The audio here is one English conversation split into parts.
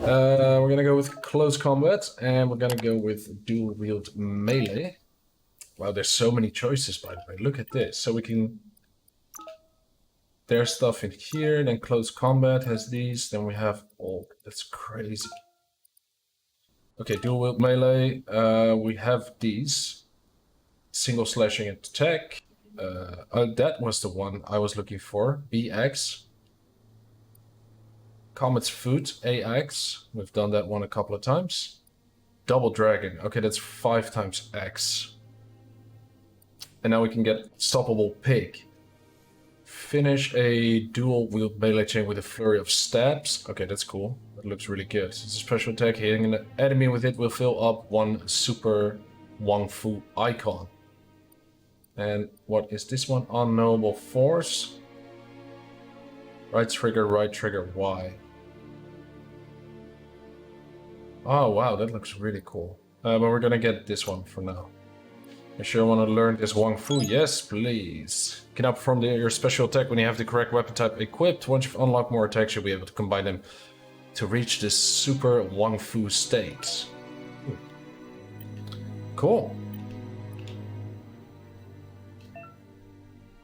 We're gonna go with close combat, and we're gonna go with dual wield melee. Wow, there's so many choices, by the way. Look at this. So we can... There's stuff in here, then close combat has these, then we have... Oh, that's crazy. Okay, dual wield melee. We have these. Single slashing attack. That was the one I was looking for. BX. Comet's Foot, AX. We've done that one a couple of times. Double Dragon. Okay, that's 5 times X. And now we can get Stoppable Pig. Finish a dual wield melee chain with a flurry of stabs. Okay, that's cool. That looks really good. It's a special attack. Hitting an enemy with it will fill up one super Wang Fu icon. And what is this one? Unknowable Force. Right trigger, Y. Oh wow, that looks really cool. But we're gonna get this one for now. You sure want to learn this Wang Fu? Yes, please. You can now perform your special attack when you have the correct weapon type equipped. Once you've unlocked more attacks, you'll be able to combine them to reach this super Wang Fu state. Cool.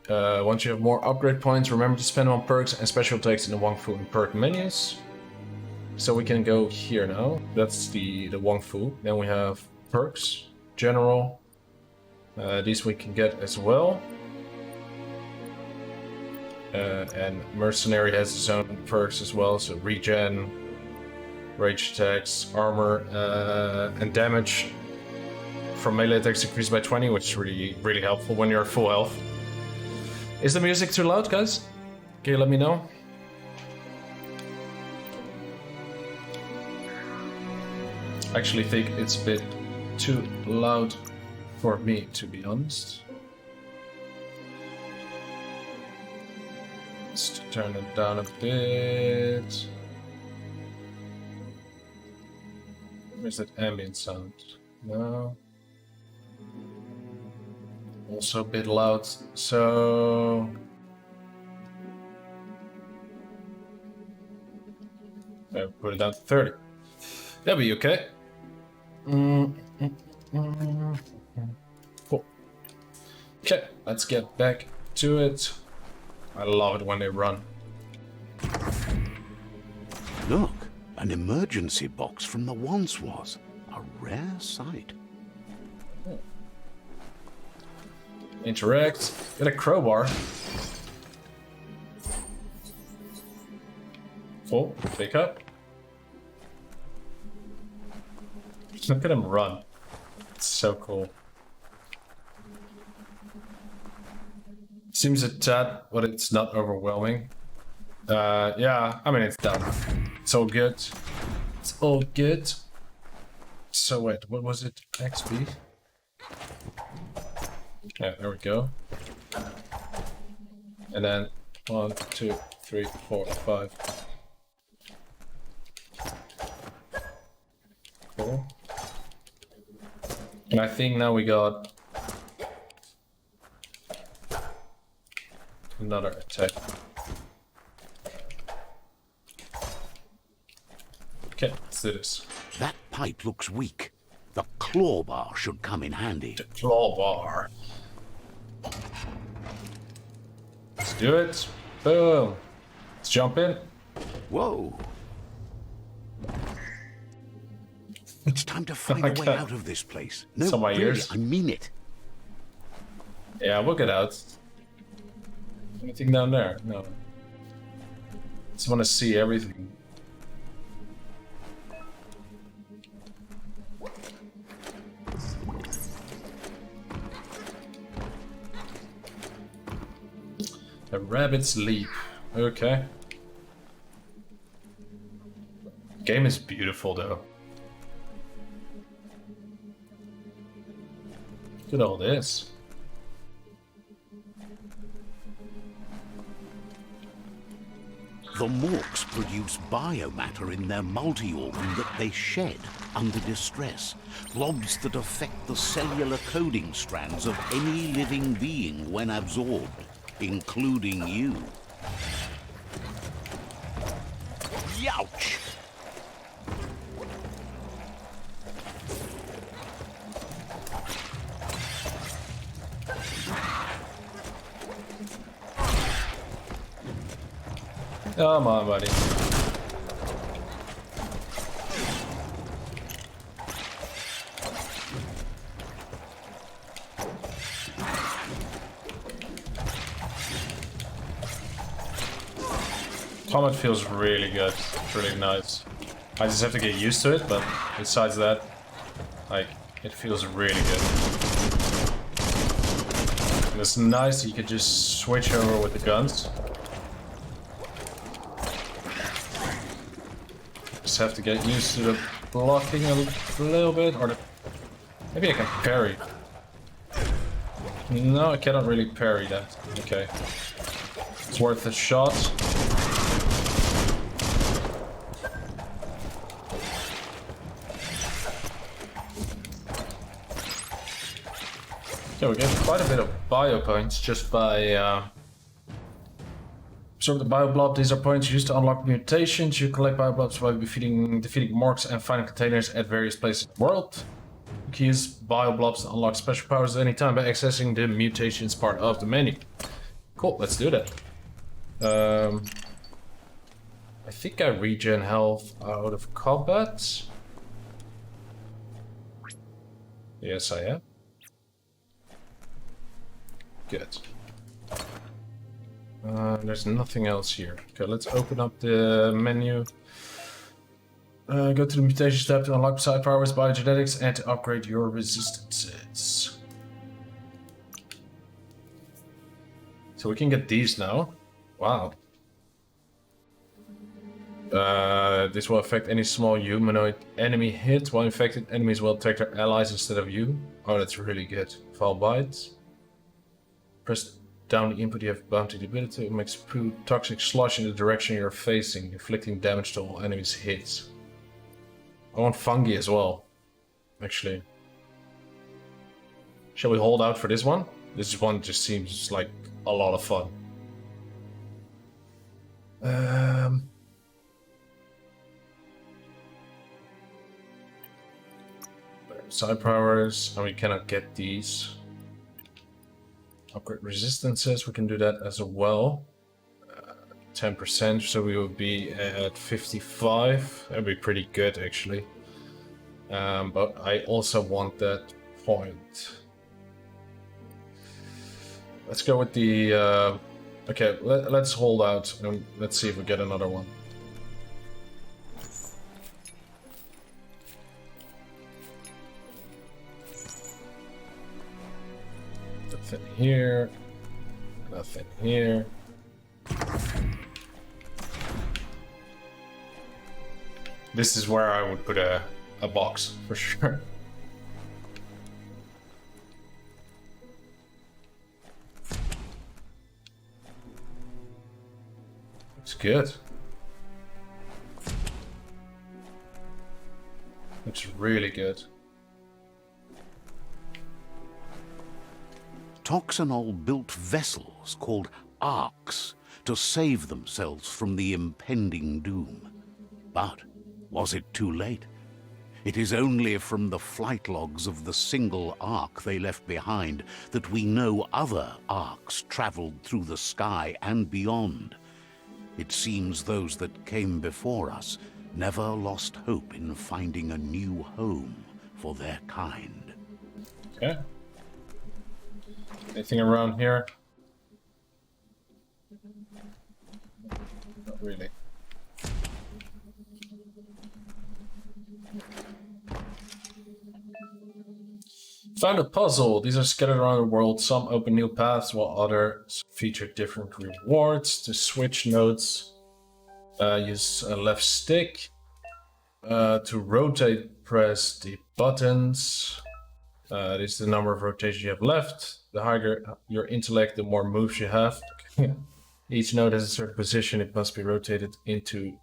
Once you have more upgrade points, remember to spend them on perks and special attacks in the Wang Fu and perk menus. So we can go here now. That's the Wang Fu. Then we have perks, general. These we can get as well. And mercenary has its own perks as well. So regen, rage attacks, armor, and damage from melee attacks increased by 20, which is really helpful when you're at full health. Is the music too loud, guys? Can you let me know? I actually think it's a bit too loud for me, to be honest. Let's turn it down a bit. Where's that ambient sound? No. Also a bit loud, so... I'll put it down to 30. That'll be okay. Cool. Okay, let's get back to it. I love it when they run. Look, an emergency box from the once was. A rare sight. Interact. Get a crowbar. Full. Pick up. Look at him run. It's so cool. Seems a tad, but it's not overwhelming. Yeah, I mean, it's done. It's all good. It's all good. So wait, what was it? XP? Yeah, there we go. And then 1, 2, 3, 4, 5. Cool. And I think now we got another attack. Okay, let's do this. That pipe looks weak. The claw bar should come in handy. The claw bar. Let's do it. Boom. Let's jump in. Whoa. It's time to find a way out of this place. No, really, ears. I mean it. Yeah, we'll get out. Anything down there? No. Just want to see everything. A rabbit's leap. Okay. Game is beautiful though. Look at all this. The morks produce biomatter in their multi-organ that they shed under distress. Globs that affect the cellular coding strands of any living being when absorbed, including you. Youch! Come on, buddy. Combat feels really good. It's really nice. I just have to get used to it, but besides that, like, it feels really good. And it's nice that you could just switch over with the guns. Just have to get used to the blocking a little bit, or maybe I can parry. No, I cannot really parry that. Okay. It's worth a shot. Yeah, we get quite a bit of bio points just by absorb the bio blob. These are points used to unlock mutations. You collect bio blobs by defeating morks and finding containers at various places in the world. You can use bio blobs to unlock special powers at any time by accessing the mutations part of the menu. Cool, let's do that. I think I regen health out of combat. Yes, I am. Good. There's nothing else here. Okay, let's open up the menu. Go to the mutations tab to unlock side powers, biogenetics, and to upgrade your resistances. So we can get these now. Wow. This will affect any small humanoid enemy hit, while infected enemies will attack their allies instead of you. Oh, that's really good. Foul bite. Press down the input you have bound to the ability. It makes a toxic slush in the direction you're facing, inflicting damage to all enemies' hits. I want fungi as well, actually. Shall we hold out for this one? This one just seems like a lot of fun. Side powers, and we cannot get these. Upgrade resistances, we can do that as well. 10%, so we will be at 55. That'd be pretty good, actually. But I also want that point. Let's go with the... okay, let's hold out and let's see if we get another one. Nothing here. Nothing here. This is where I would put a box, for sure. Looks good. Looks really good. Toxanol built vessels called arks to save themselves from the impending doom. But was it too late? It is only from the flight logs of the single ark they left behind that we know other arks traveled through the sky and beyond. It seems those that came before us never lost hope in finding a new home for their kind. Okay. Anything around here? Not really. Found a puzzle. These are scattered around the world. Some open new paths, while others feature different rewards. To switch nodes, use a left stick. To rotate, press the buttons. This is the number of rotations you have left. The higher your intellect, the more moves you have. Each node has a certain position it must be rotated into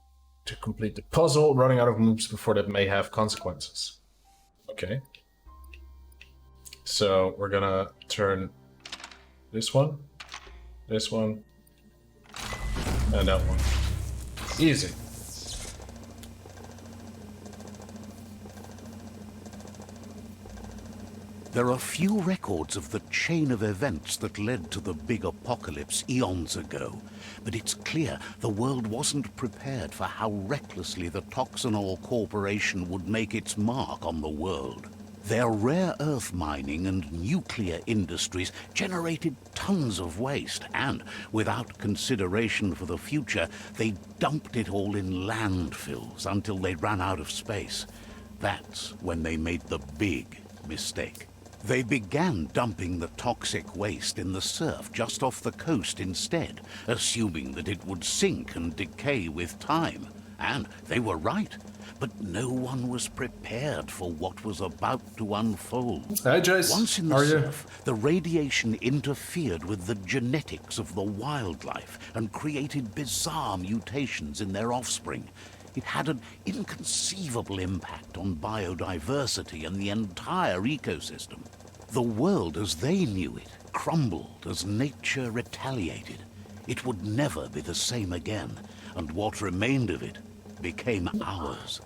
to complete the puzzle. Running out of moves before that may have consequences. Okay. So we're gonna turn this one, and that one. Easy. There are few records of the chain of events that led to the big apocalypse eons ago, but it's clear the world wasn't prepared for how recklessly the Toxanol Corporation would make its mark on the world. Their rare earth mining and nuclear industries generated tons of waste, and without consideration for the future, they dumped it all in landfills until they ran out of space. That's when they made the big mistake. They began dumping the toxic waste in the surf just off the coast instead, assuming that it would sink and decay with time. And they were right. But no one was prepared for what was about to unfold. Hey, Jace. Once in the surf, the radiation interfered with the genetics of the wildlife and created bizarre mutations in their offspring. It had an inconceivable impact on biodiversity and the entire ecosystem. The world as they knew it crumbled as nature retaliated. It would never be the same again, and what remained of it became ours.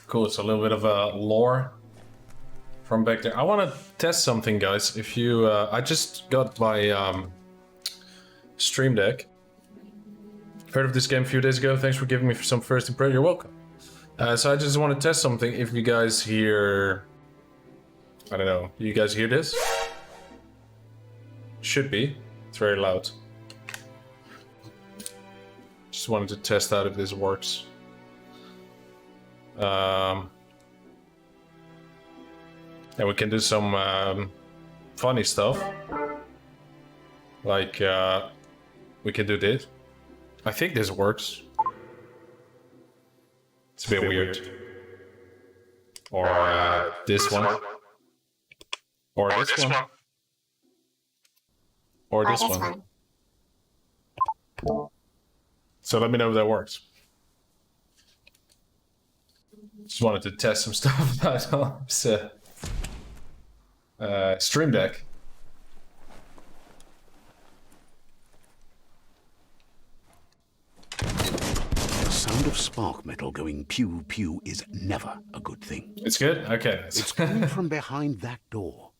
Cool, it's a little bit of a lore from back there. I want to test something, guys. If you, I just got my Stream Deck. Heard of this game a few days ago. Thanks for giving me some first impression. You're welcome. So I just want to test something. If you guys hear, I don't know. You guys hear this? Should be. It's very loud. Just wanted to test out if this works. And we can do some funny stuff. Like, we can do this. I think this works. It's a bit weird. Or this one. Or this one. Or this one. So let me know if that works. Just wanted to test some stuff about Stream Deck. The sound of spark metal going pew pew is never a good thing. It's good? Okay. It's coming from behind that door.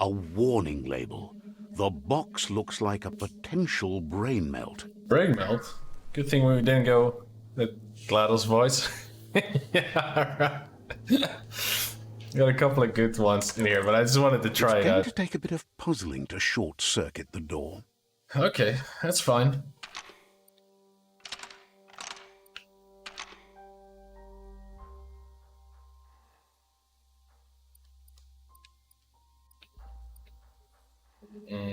A warning label. The box looks like a potential brain melt. Brain melt? Good thing we didn't go with GLaDOS voice. Yeah, right. Got a couple of good ones in here, but I just wanted to try it out. It's going to take a bit of puzzling to short-circuit the door. Okay, that's fine.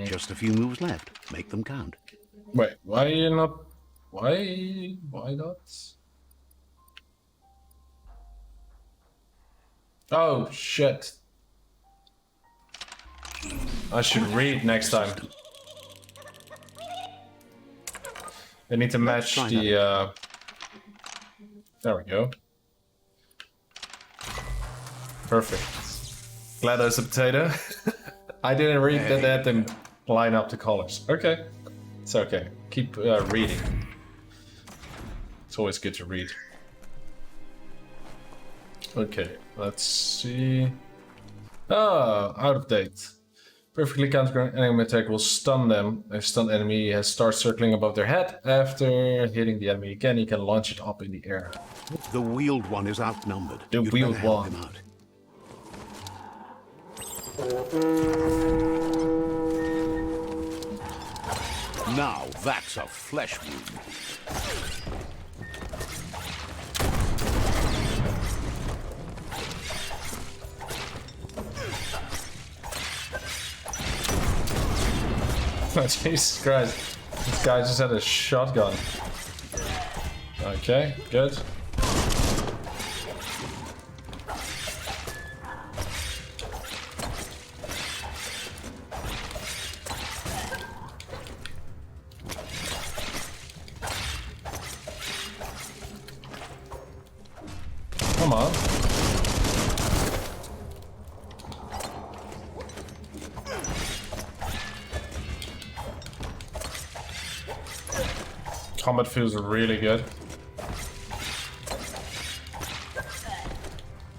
Just a few moves left. Make them count. Wait, why are you not... Why not? Oh, shit. I should read next time. I need to match the... There we go. Perfect. GLaDOS a potato. I didn't read that they had them line up the colors. Okay. It's okay. Keep reading. It's always good to read. Okay, let's see. Ah, out of date. Perfectly countered enemy attack will stun them. A stunned enemy has started circling above their head. After hitting the enemy again, he can launch it up in the air. The wheeled one is outnumbered. The wheeled one. Now that's a flesh wound. Jesus Christ. This guy just had a shotgun. Okay, good. Come on. Combat feels really good.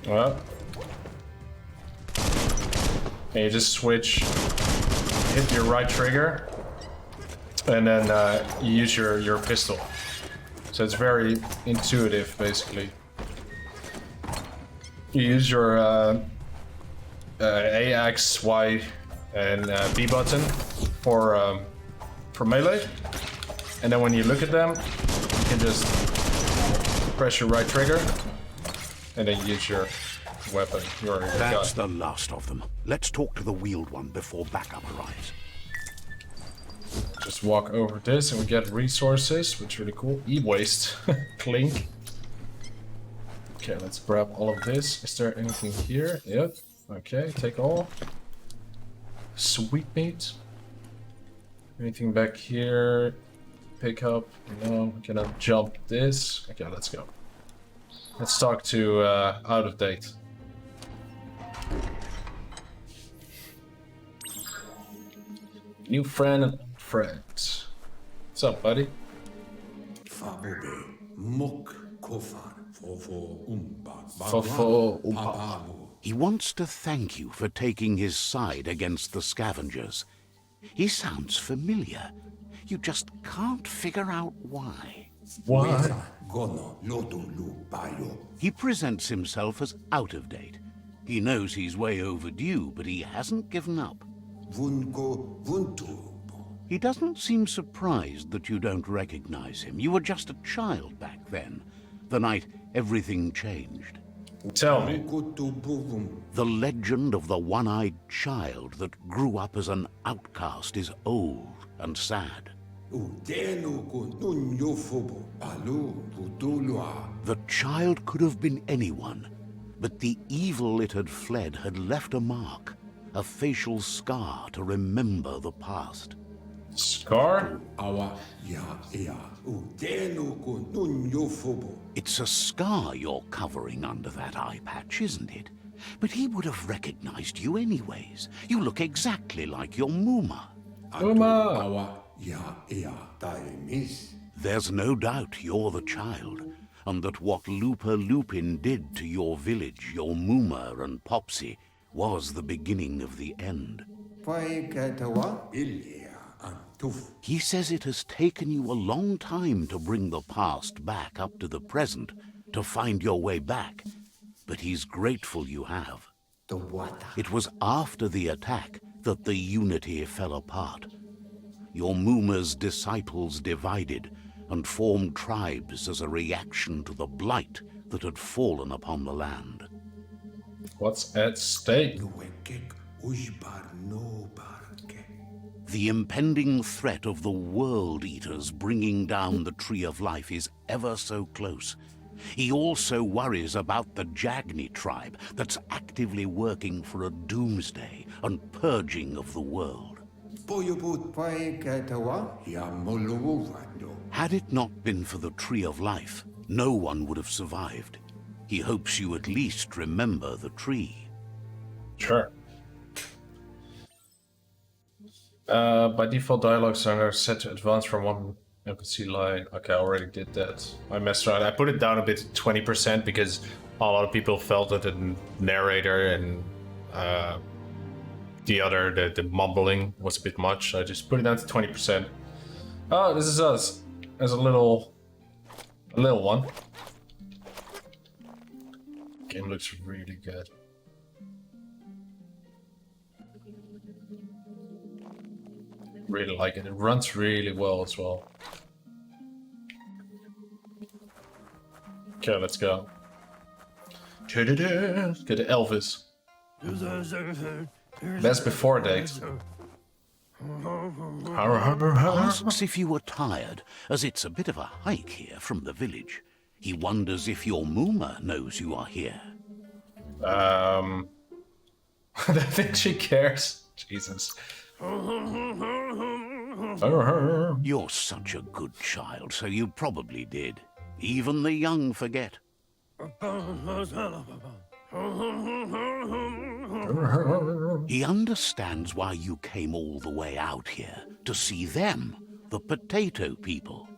Well. And you just switch, hit your right trigger, and then you use your pistol. So it's very intuitive, basically. You use your A, X, Y, and B button for melee, and then when you look at them, you can just press your right trigger, and then use your weapon. That's the last of them. Let's talk to the wheeled one before backup arrives. Just walk over this and we get resources, which is really cool. E-waste. Clink. Okay, let's grab all of this. Is there anything here? Yep. Okay, take all. Sweet meat. Anything back here? Pick up? No, we cannot jump this. Okay, let's go. Let's talk to out of date. New friend. What's up, buddy? He wants to thank you for taking his side against the scavengers. He sounds familiar. You just can't figure out why. Why? He presents himself as out of date. He knows he's way overdue, but he hasn't given up. He doesn't seem surprised that you don't recognize him. You were just a child back then, the night everything changed. Tell me. The legend of the one-eyed child that grew up as an outcast is old and sad. The child could have been anyone, but the evil it had fled had left a mark, a facial scar to remember the past. Scar? It's a scar you're covering under that eye patch, isn't it? But he would have recognized you anyways. You look exactly like your Muma. Muma! There's no doubt you're the child, and that what Looper Lupin did to your village, your Muma and Popsy, was the beginning of the end. He says it has taken you a long time to bring the past back up to the present, to find your way back, but he's grateful you have. It was after the attack that the unity fell apart. Your Muma's disciples divided and formed tribes as a reaction to the blight that had fallen upon the land. What's at stake? The impending threat of the World Eaters bringing down the Tree of Life is ever so close. He also worries about the Jagni tribe that's actively working for a doomsday and purging of the world. Had it not been for the Tree of Life, no one would have survived. He hopes you at least remember the tree. Sure. By default, dialogues are set to advance from one NPC line. Okay, I already did that. I messed around. I put it down a bit to 20% because a lot of people felt that the narrator and the mumbling was a bit much. I just put it down to 20%. Oh, this is us as a little one. Game looks really good. Really like it. It runs really well as well. Okay, let's go. Get to Elvis. Best before date. Asks if you were tired, as it's a bit of a hike here from the village. He wonders if your Muma knows you are here. I don't think she cares. Jesus. You're such a good child, so you probably did. Even the young forget. He understands why you came all the way out here, to see them, the potato people.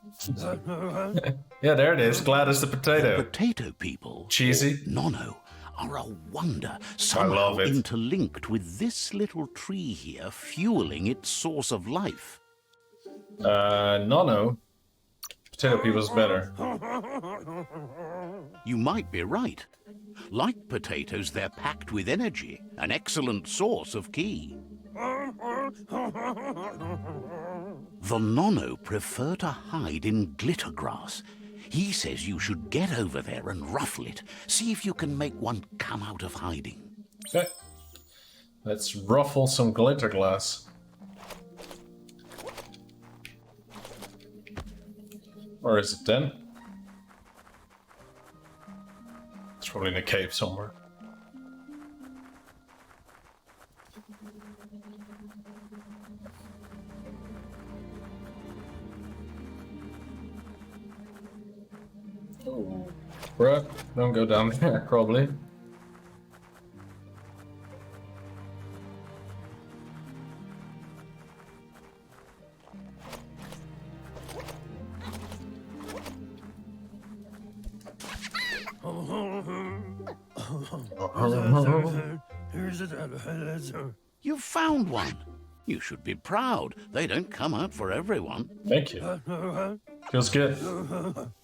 Yeah, there it is. Glad as the potato. The potato people, cheesy. Nono, are a wonder, love somehow it. interlinked with this little tree here, fueling its source of life. No. Potato people's better. You might be right. Like potatoes, they're packed with energy, an excellent source of ki. The Nono prefer to hide in glitter grass. He says you should get over there and ruffle it. See if you can make one come out of hiding. Okay. Let's ruffle some glitter glass. Or is it 10? It's probably in a cave somewhere. Oh, bruh, don't go down there, probably. You've found one. You should be proud. They don't come out for everyone. Thank you. Feels good.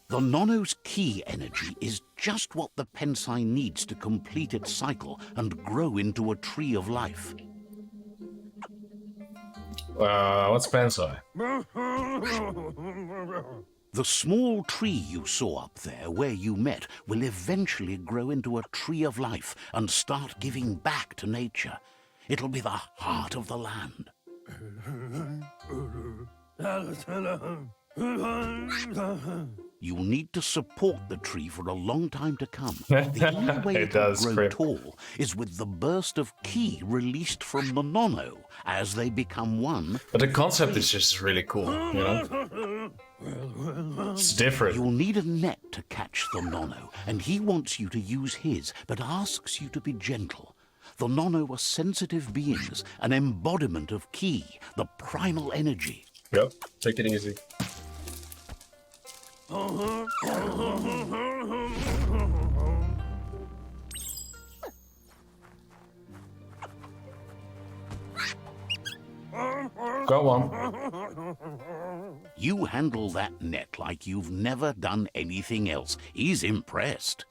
The Nono's ki energy is just what the Pensai needs to complete its cycle and grow into a tree of life. What's Pensai? The small tree you saw up there where you met will eventually grow into a tree of life and start giving back to nature. It'll be the heart of the land. You'll need to support the tree for a long time to come. The only way It it'll does, grow Crip. tall is with the burst of ki released from the Nono as they become one. But the concept is just really cool, you know? It's different. You'll need a net to catch the Nono, and he wants you to use his, but asks you to be gentle. The Nono are sensitive beings, an embodiment of ki, the primal energy. Yep, take it easy. Got one. You handle that net like you've never done anything else. He's impressed.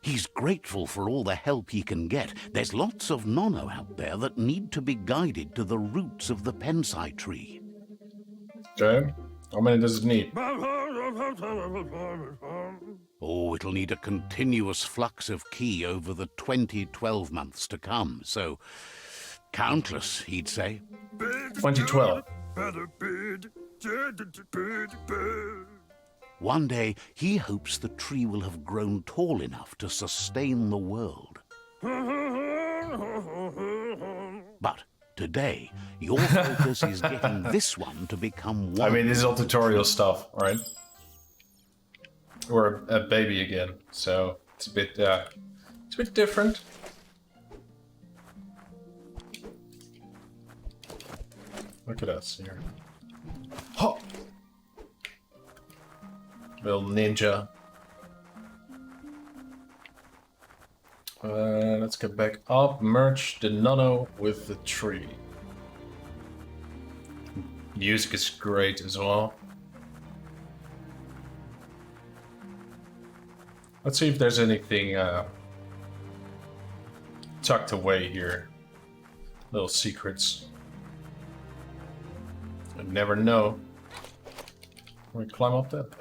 He's grateful for all the help he can get. There's lots of Nono out there that need to be guided to the roots of the Pensai tree. Okay. How many does it need? Oh, it'll need a continuous flux of ki over the 12 months to come, so countless, he'd say. 2012. One day, he hopes the tree will have grown tall enough to sustain the world. But today, your focus is getting this one to become one. I mean, this is all tutorial stuff, right? We're a baby again, so it's a bit different. Look at us here. Ho! Little ninja. Let's get back up. Merge the Nono with the tree. Music is great as well. Let's see if there's anything tucked away here. Little secrets. I never know. Can we climb up that?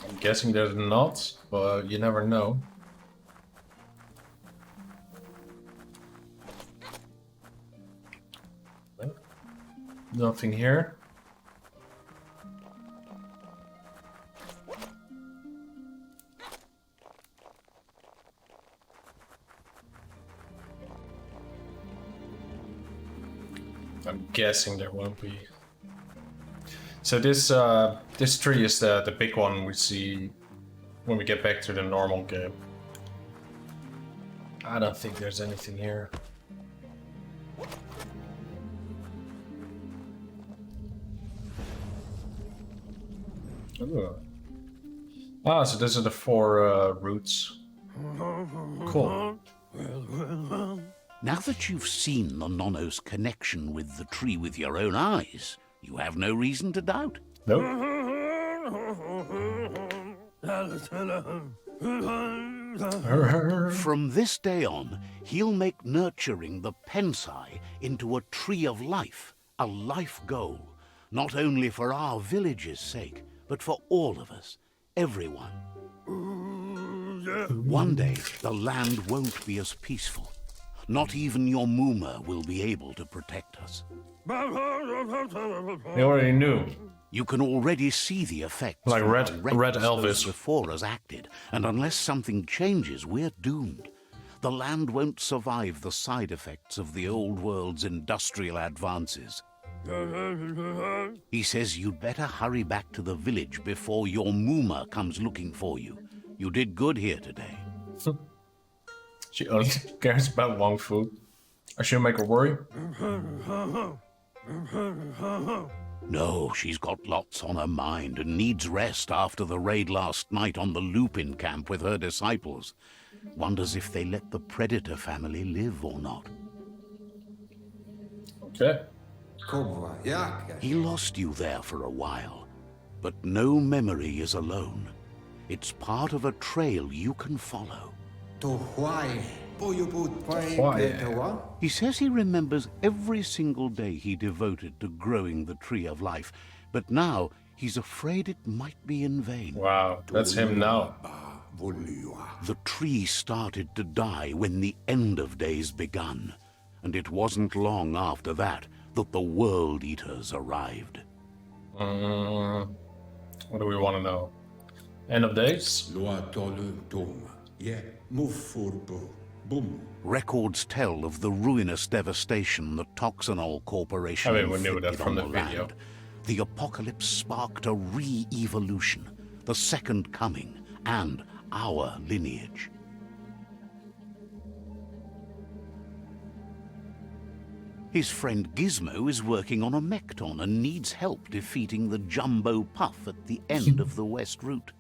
I'm guessing there's not, but you never know. Nothing here. I'm guessing there won't be. So this this tree is the big one we see when we get back to the normal game. I don't think there's anything here. Ooh. Ah, so these are the 4 roots. Cool. Now that you've seen the Nonno's connection with the tree with your own eyes, you have no reason to doubt. Nope. From this day on, he'll make nurturing the Pensai into a tree of life, a life goal, not only for our village's sake, but for all of us, everyone. One day, the land won't be as peaceful. Not even your Muma will be able to protect us. They already knew. You can already see the effects Like from Red how reckless those Elvis. before us acted, and unless something changes, we're doomed. The land won't survive the side effects of the old world's industrial advances. He says you'd better hurry back to the village before your Muma comes looking for you. You did good here today. She only cares about Wong Fu. I should make her worry. No, she's got lots on her mind and needs rest after the raid last night on the Lupin camp with her disciples. Wonders if they let the Predator family live or not. Okay. He lost you there for a while, but no memory is alone. It's part of a trail you can follow. He says he remembers every single day he devoted to growing the Tree of Life, but now he's afraid it might be in vain. Wow, that's him now. The tree started to die when the end of days begun, and it wasn't long after that that the World Eaters arrived. What do we want to know? End of days? Records tell of the ruinous devastation the Toxanol Corporation I mean, we knew that inflicted from on the video. land. The apocalypse sparked a re-evolution, the second coming, and our lineage. His friend Gizmo is working on a Mekton and needs help defeating the Jumbo Puff at the end of the West Route.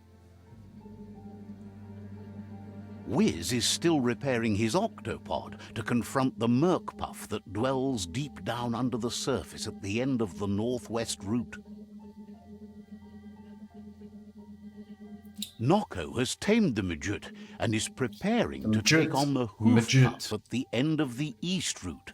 Wiz is still repairing his octopod to confront the Merc Puff that dwells deep down under the surface at the end of the Northwest Route. Nocco has tamed the Mutant and is preparing to take on the Hoof Puff at the end of the East Route.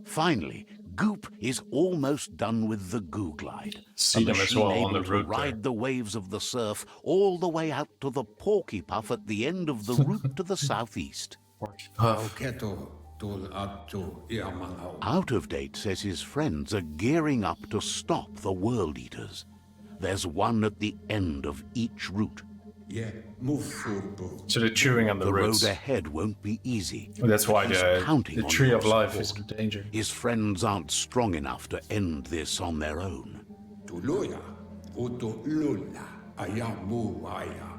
Finally, Goop is almost done with the Goo Glide. See them as well on the route there. Ride the waves of the surf all the way out to the Porky Puff at the end of the route to the southeast. Out of Date says his friends are gearing up to stop the World Eaters. There's one at the end of each route. So they're chewing on the roots. The road ahead won't be easy. That's why He's the counting on Tree your of Life is support. in danger. His friends aren't strong enough to end this on their own.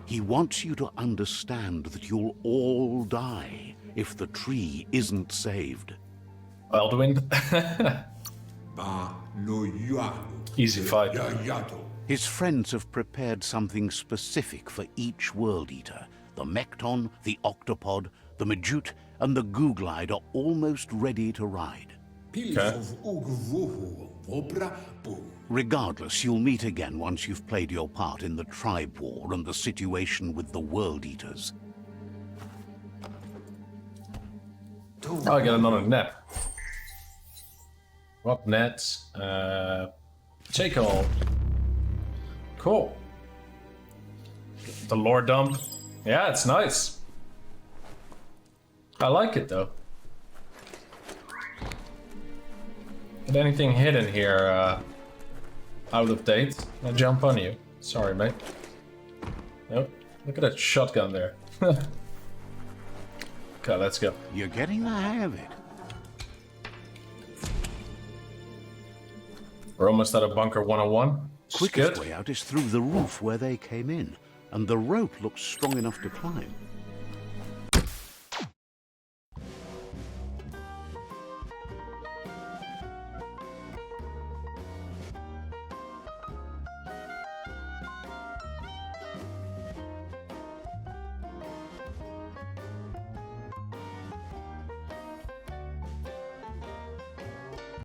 He wants you to understand that you'll all die if the tree isn't saved. Elduin? Easy fight. His friends have prepared something specific for each World Eater. The Mekton, the Octopod, the Mutant, and the Goo Glide are almost ready to ride. Okay. Regardless, you'll meet again once you've played your part in the tribe war and the situation with the World Eaters. Oh, I got another net. What net? Take all. Cool. The lore dump. Yeah, it's nice. I like it though. Get anything hidden here out of date? I'll jump on you. Sorry, mate. Nope. Look at that shotgun there. Okay, let's go. You're getting the hang of it. We're almost at a bunker 101. Quickest way out is through the roof where they came in, and the rope looks strong enough to climb.